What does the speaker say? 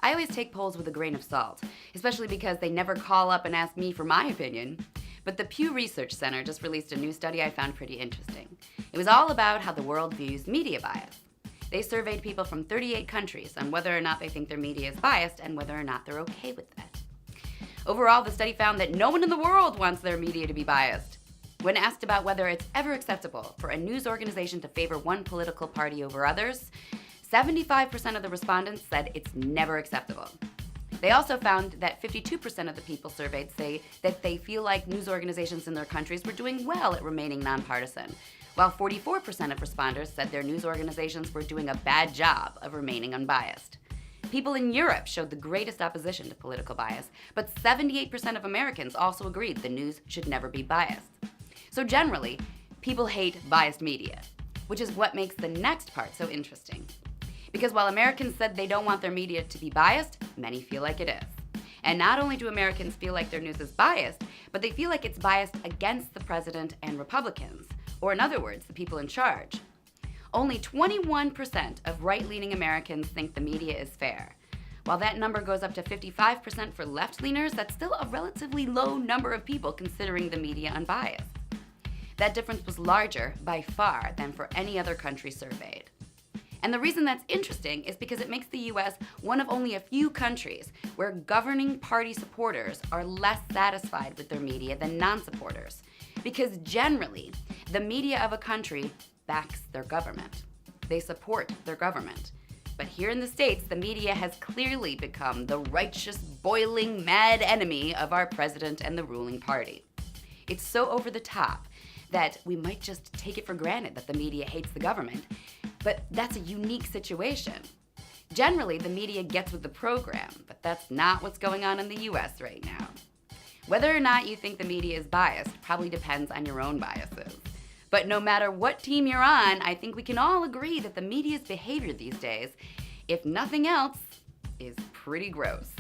I always take polls with a grain of salt, especially because they never call up and ask me for my opinion. But the Pew Research Center just released a new study I found pretty interesting. It was all about how the world views media bias. They surveyed people from 38 countries on whether or not they think their media is biased and whether or not they're okay with that. Overall, the study found that no one in the world wants their media to be biased. When asked about whether it's ever acceptable for a news organization to favor one political party over others, 75% of the respondents said it's never acceptable. They also found that 52% of the people surveyed say that they feel like news organizations in their countries were doing well at remaining nonpartisan, while 44% of responders said their news organizations were doing a bad job of remaining unbiased. People in Europe showed the greatest opposition to political bias, but 78% of Americans also agreed the news should never be biased. So generally, people hate biased media, which is what makes the next part so interesting. Because while Americans said they don't want their media to be biased, many feel like it is. And not only do Americans feel like their news is biased, but they feel like it's biased against the president and Republicans, or in other words, the people in charge. Only 21% of right-leaning Americans think the media is fair. While that number goes up to 55% for left-leaners, that's still a relatively low number of people considering the media unbiased. That difference was larger, by far, than for any other country surveyed. And the reason that's interesting is because it makes the US one of only a few countries where governing party supporters are less satisfied with their media than non-supporters. Because generally, the media of a country backs their government. They support their government. But here in the States, the media has clearly become the righteous, boiling, mad enemy of our president and the ruling party. It's so over the top that we might just take it for granted that the media hates the government, but that's a unique situation. Generally, the media gets with the program, but that's not what's going on in the US right now. Whether or not you think the media is biased probably depends on your own biases. But no matter what team you're on, I think we can all agree that the media's behavior these days, if nothing else, is pretty gross.